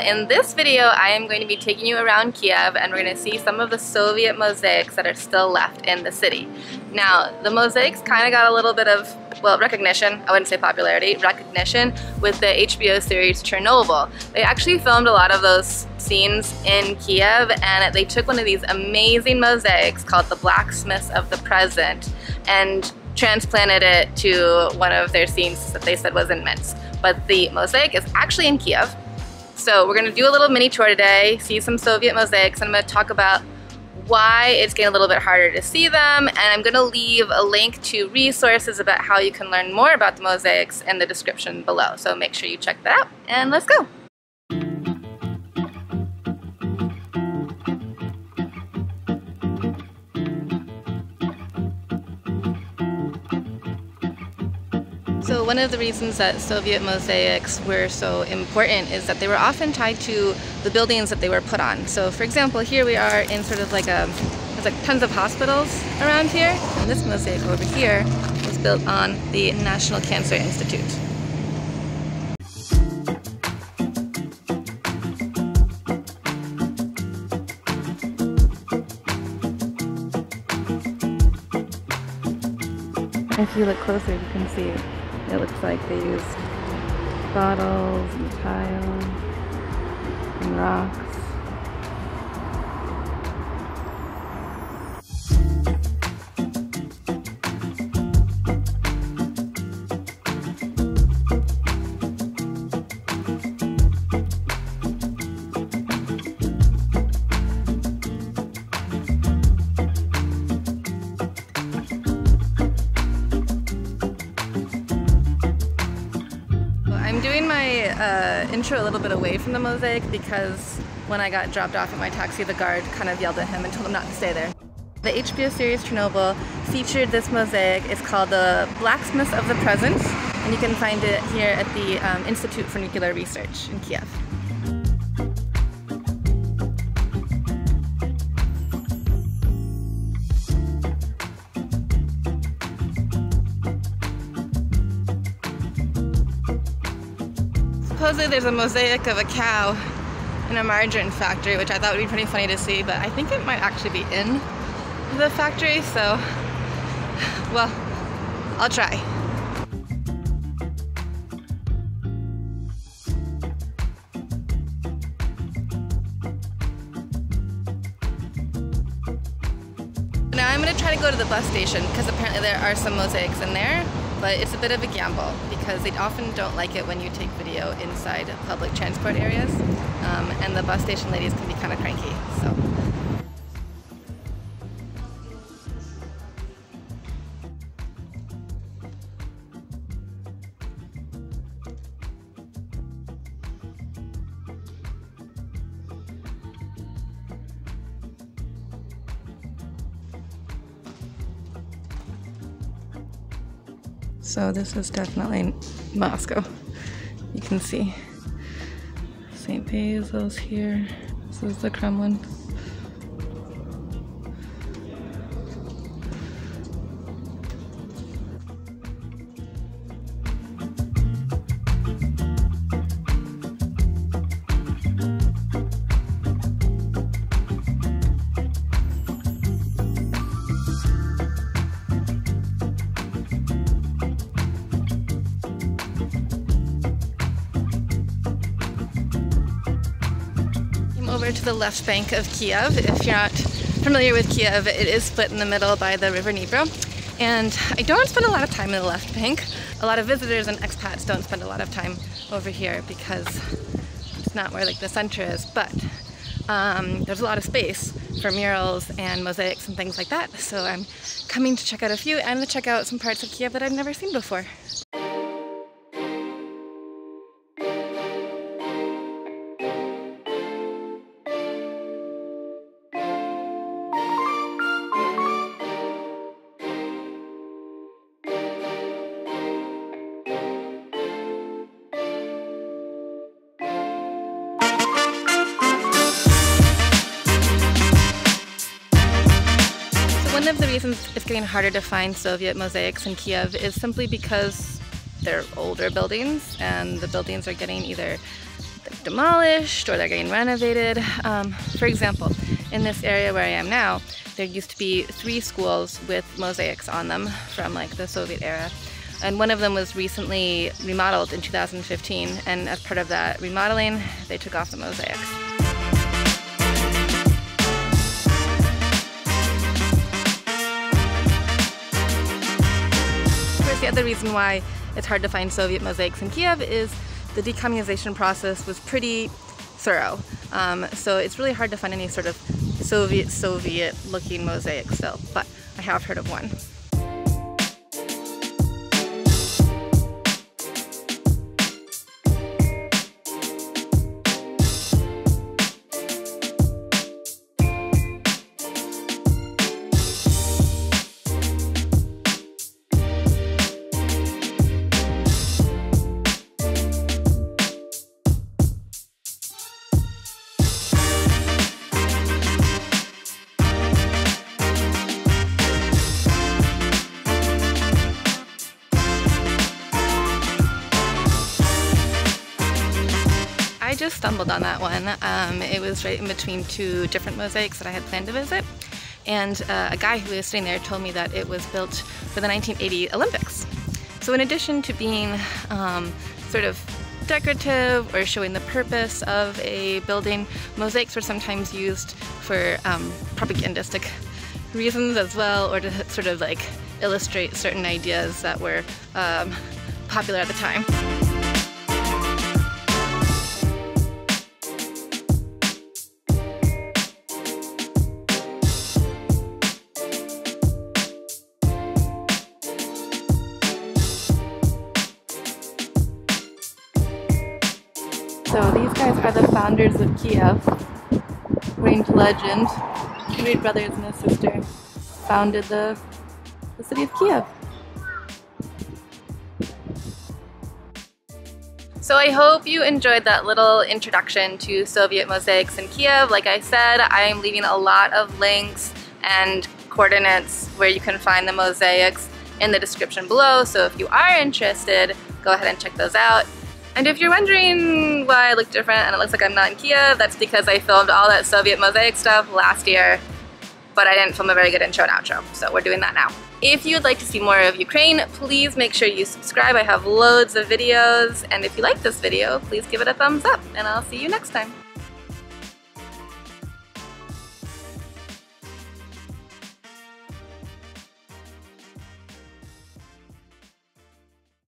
in this video, I am going to be taking you around Kyiv and we're going to see some of the Soviet mosaics that are still left in the city. Now, the mosaics kind of got a little bit of, well, recognition, I wouldn't say popularity, recognition with the HBO series Chernobyl. They actually filmed a lot of those scenes in Kyiv, and they took one of these amazing mosaics called the Blacksmiths of the Present and transplanted it to one of their scenes that they said was in Minsk. But the mosaic is actually in Kyiv. So we're going to do a little mini tour today, see some Soviet mosaics, and I'm going to talk about why it's getting a little bit harder to see them, and I'm going to leave a link to resources about how you can learn more about the mosaics in the description below. So make sure you check that out, and let's go! So one of the reasons that Soviet mosaics were so important is that they were often tied to the buildings that they were put on. So for example, here we are in sort of like there's like tons of hospitals around here. And this mosaic over here was built on the National Cancer Institute. If you look closer, you can see it looks like they used bottles and tile and rocks. I'm doing my intro a little bit away from the mosaic because when I got dropped off at my taxi, the guard kind of yelled at him and told him not to stay there. The HBO series Chernobyl featured this mosaic. It's called the Blacksmiths of the Present, and you can find it here at the Institute for Nuclear Research in Kyiv. Supposedly there's a mosaic of a cow in a margarine factory, which I thought would be pretty funny to see, but I think it might actually be in the factory, so, well, I'll try. Now I'm going to try to go to the bus station because apparently there are some mosaics in there. But it's a bit of a gamble because they often don't like it when you take video inside public transport areas, and the bus station ladies can be kind of cranky. So. So this is definitely Moscow. You can see St. Basil's here. This is the Kremlin. Over to the left bank of Kyiv. If you're not familiar with Kyiv, it is split in the middle by the river Dnipro, and I don't spend a lot of time in the left bank. A lot of visitors and expats don't spend a lot of time over here because it's not where like the center is, but there's a lot of space for murals and mosaics and things like that, so I'm coming to check out a few and to check out some parts of Kyiv that I've never seen before. One of the reasons it's getting harder to find Soviet mosaics in Kyiv is simply because they're older buildings and the buildings are getting either demolished or they're getting renovated. For example, in this area where I am now, there used to be 3 schools with mosaics on them from like the Soviet era. And one of them was recently remodeled in 2015, and as part of that remodeling, they took off the mosaics. Of course, the other reason why it's hard to find Soviet mosaics in Kyiv is the decommunization process was pretty thorough. So it's really hard to find any sort of Soviet looking mosaic still, but I have heard of one. I just stumbled on that one. It was right in between 2 different mosaics that I had planned to visit, and a guy who was sitting there told me that it was built for the 1980 Olympics. So in addition to being sort of decorative or showing the purpose of a building, mosaics were sometimes used for propagandistic reasons as well, or to sort of like illustrate certain ideas that were popular at the time. So these guys are the founders of Kyiv. According to legend, 3 brothers and a sister founded the city of Kyiv. So I hope you enjoyed that little introduction to Soviet mosaics in Kyiv. Like I said, I am leaving a lot of links and coordinates where you can find the mosaics in the description below. So if you are interested, go ahead and check those out. And if you're wondering why I look different and it looks like I'm not in Kyiv, that's because I filmed all that Soviet mosaic stuff last year, but I didn't film a very good intro and outro, so we're doing that now. If you'd like to see more of Ukraine, please make sure you subscribe. I have loads of videos, and if you like this video, please give it a thumbs up, and I'll see you next time.